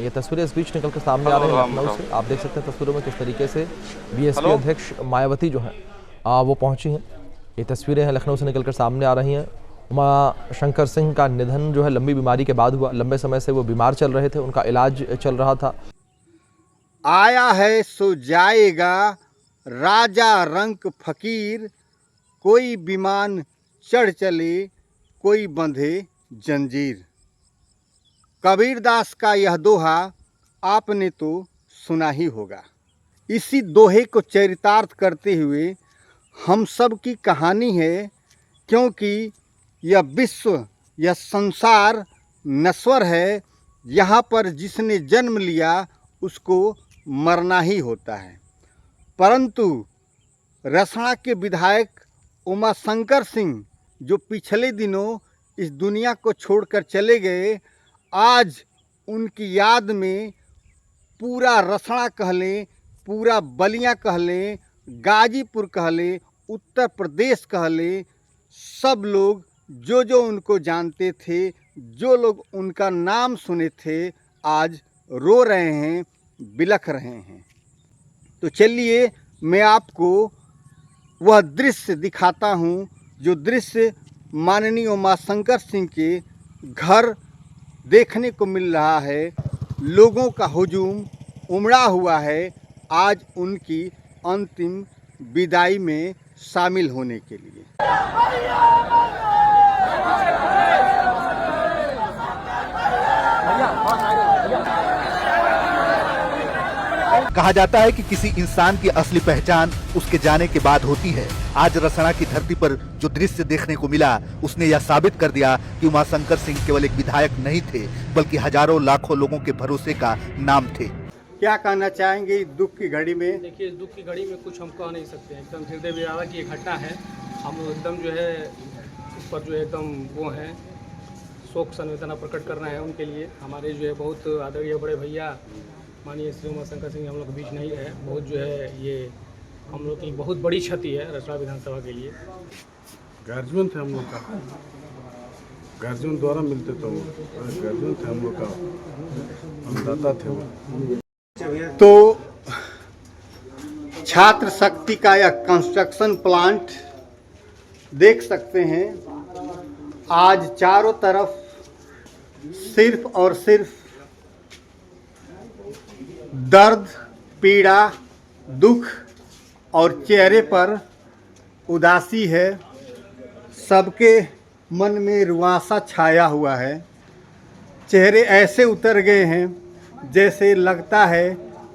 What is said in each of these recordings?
ये तस्वीरें इस बीच निकल कर सामने आ रही हैं लखनऊ से। आप देख सकते हैं तस्वीरों में किस तरीके से बीएसपी अध्यक्ष मायावती जो हैं वो पहुंची हैं। ये तस्वीरें हैं लखनऊ से निकलकर सामने आ रही हैं। उमा शंकर सिंह का निधन जो है लंबी बीमारी के बाद हुआ। लंबे समय से वो बीमार चल रहे थे, उनका इलाज चल रहा था। आया है सो जाएगा राजा रंक फकीर, कोई विमान चढ़ चले कोई बंधे जंजीर। कबीरदास का यह दोहा आपने तो सुना ही होगा। इसी दोहे को चरितार्थ करते हुए हम सब की कहानी है, क्योंकि यह विश्व, यह संसार नश्वर है। यहाँ पर जिसने जन्म लिया उसको मरना ही होता है। परंतु रसना के विधायक उमा शंकर सिंह जो पिछले दिनों इस दुनिया को छोड़कर चले गए, आज उनकी याद में पूरा रसना कह लें, पूरा बलिया कह लें, गाजीपुर कह लें, उत्तर प्रदेश कह लें, सब लोग जो उनको जानते थे, जो लोग उनका नाम सुने थे, आज रो रहे हैं, बिलख रहे हैं। तो चलिए मैं आपको वह दृश्य दिखाता हूँ, जो दृश्य माननीय उमा शंकर सिंह के घर देखने को मिल रहा है। लोगों का हुजूम उमड़ा हुआ है आज उनकी अंतिम विदाई में शामिल होने के लिए। कहा जाता है कि किसी इंसान की असली पहचान उसके जाने के बाद होती है। आज रसना की धरती पर जो दृश्य देखने को मिला, उसने यह साबित कर दिया कि उमा शंकर सिंह केवल एक विधायक नहीं थे, बल्कि हजारों लाखों लोगों के भरोसे का नाम थे। क्या कहना चाहेंगे इस दुख की घड़ी में? देखिए, इस दुख की घड़ी में कुछ हम कह नहीं सकते हैं। एकदम हृदय विदारक की एक घटना है। हम एकदम जो है इस पर जो है एकदम वो हैं, शोक संवेदना प्रकट करना है उनके लिए। हमारे जो है बहुत आदरणीय बड़े भैया माननीय श्री उमा शंकर सिंह हम लोग के बीच नहीं है। बहुत जो है ये हम लोग की बहुत बड़ी क्षति है रसना विधानसभा के लिए। गार्जियन थे हम लोग का, गार्जियन द्वारा मिलते तो गार्जियन थे हम लोग का, अन्नदाता थे वो। तो छात्र शक्ति का यह कंस्ट्रक्शन प्लांट देख सकते हैं। आज चारों तरफ सिर्फ और सिर्फ दर्द, पीड़ा, दुख और चेहरे पर उदासी है। सबके मन में रुआंसा छाया हुआ है। चेहरे ऐसे उतर गए हैं जैसे लगता है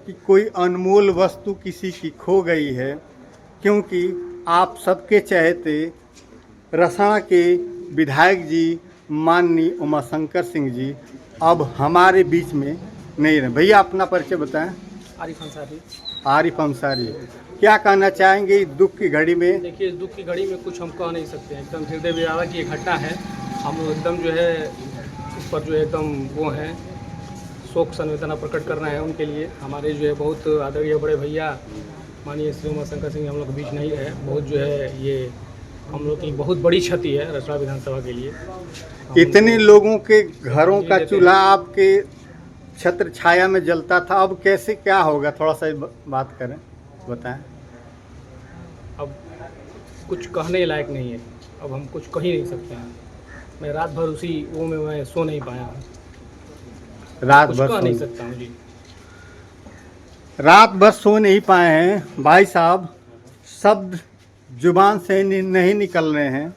कि कोई अनमोल वस्तु किसी की खो गई है, क्योंकि आप सबके चहेते रसना के विधायक जी माननीय उमा शंकर सिंह जी अब हमारे बीच में नहीं रहे। भैया अपना परिचय बताएं। आरिफ अंसारी। आरिफ अंसारी, क्या कहना चाहेंगे इस दुख की घड़ी में? देखिए, इस दुख की घड़ी में कुछ हम कह नहीं सकते हैं। एकदम हृदय विदारक की एक घटना है। हम एकदम जो है इस पर जो है एकदम वो हैं, शोक संवेदना प्रकट करना है उनके लिए। हमारे जो है बहुत आदरणीय बड़े भैया माननीय श्री उमा शंकर सिंह हम लोग के बीच नहीं है। बहुत जो है ये हम लोग की बहुत बड़ी क्षति है रसना विधानसभा के लिए। इतने लोगों के घरों का चूल्हा आपके छत्र छाया में जलता था, अब कैसे क्या होगा? थोड़ा सा बात करें, बताएं। अब कुछ कहने लायक नहीं है। अब हम कुछ कह ही नहीं सकते हैं। मैं रात भर उसी वो में मैं सो नहीं पाया हूँ। रात भर कह नहीं सकता हूँ जी। रात भर सो नहीं पाए हैं भाई साहब। शब्द जुबान से नहीं निकल रहे हैं,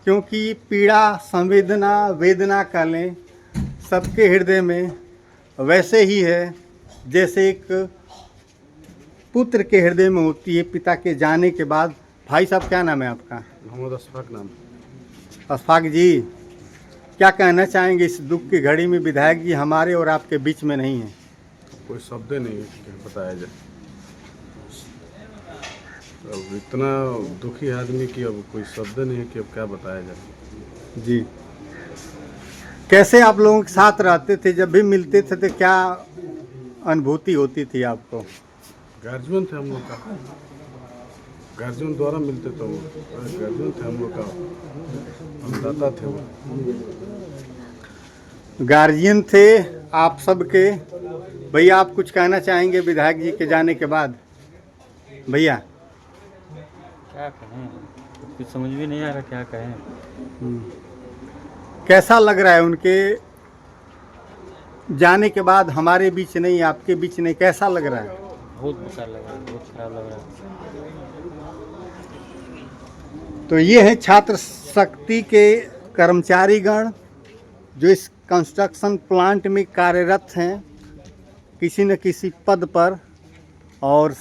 क्योंकि पीड़ा, संवेदना, वेदना का लें सबके हृदय में वैसे ही है जैसे एक पुत्र के हृदय में होती है पिता के जाने के बाद। भाई साहब क्या नाम है आपका? मोहम्मद अशफाक नाम। अशफाक जी, क्या कहना चाहेंगे इस दुख की घड़ी में? विधायक जी हमारे और आपके बीच में नहीं है। कोई शब्द नहीं है बताया जाए। अब इतना दुखी आदमी की अब कोई शब्द नहीं है कि अब क्या बताया जाए। जी, कैसे आप लोगों के साथ रहते थे? जब भी मिलते थे तो क्या अनुभूति होती थी आपको? गार्जियन थे हम लोग का, गार्जियन द्वारा मिलते तो गार्जियन थे हम लोग का, अन्नदाता थे वो। गार्जियन थे आप सबके। भैया आप कुछ कहना चाहेंगे विधायक जी के जाने के बाद? भैया क्या कहें, कुछ समझ भी नहीं आ रहा क्या कहें। कैसा लग रहा है उनके जाने के बाद? हमारे बीच नहीं, आपके बीच नहीं, कैसा लग रहा है? बहुत बेकार लग रहा है, बहुत खराब लग रहा है। तो ये है छात्र शक्ति के कर्मचारीगण जो इस कंस्ट्रक्शन प्लांट में कार्यरत हैं किसी न किसी पद पर। और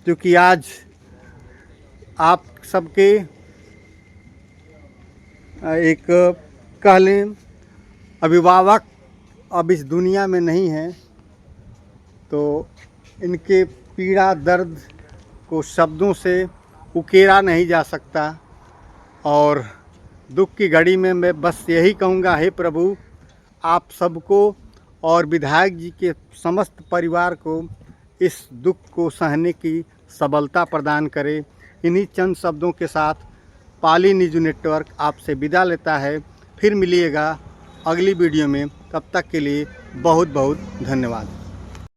क्योंकि आज आप सबके एक कह लें अभिभावक अब इस दुनिया में नहीं हैं, तो इनके पीड़ा दर्द को शब्दों से उकेरा नहीं जा सकता। और दुख की घड़ी में मैं बस यही कहूँगा, हे प्रभु आप सबको और विधायक जी के समस्त परिवार को इस दुख को सहने की सबलता प्रदान करे। इन्हीं चंद शब्दों के साथ पाली न्यूज़ नेटवर्क आपसे विदा लेता है। फिर मिलिएगा अगली वीडियो में, तब तक के लिए बहुत बहुत धन्यवाद।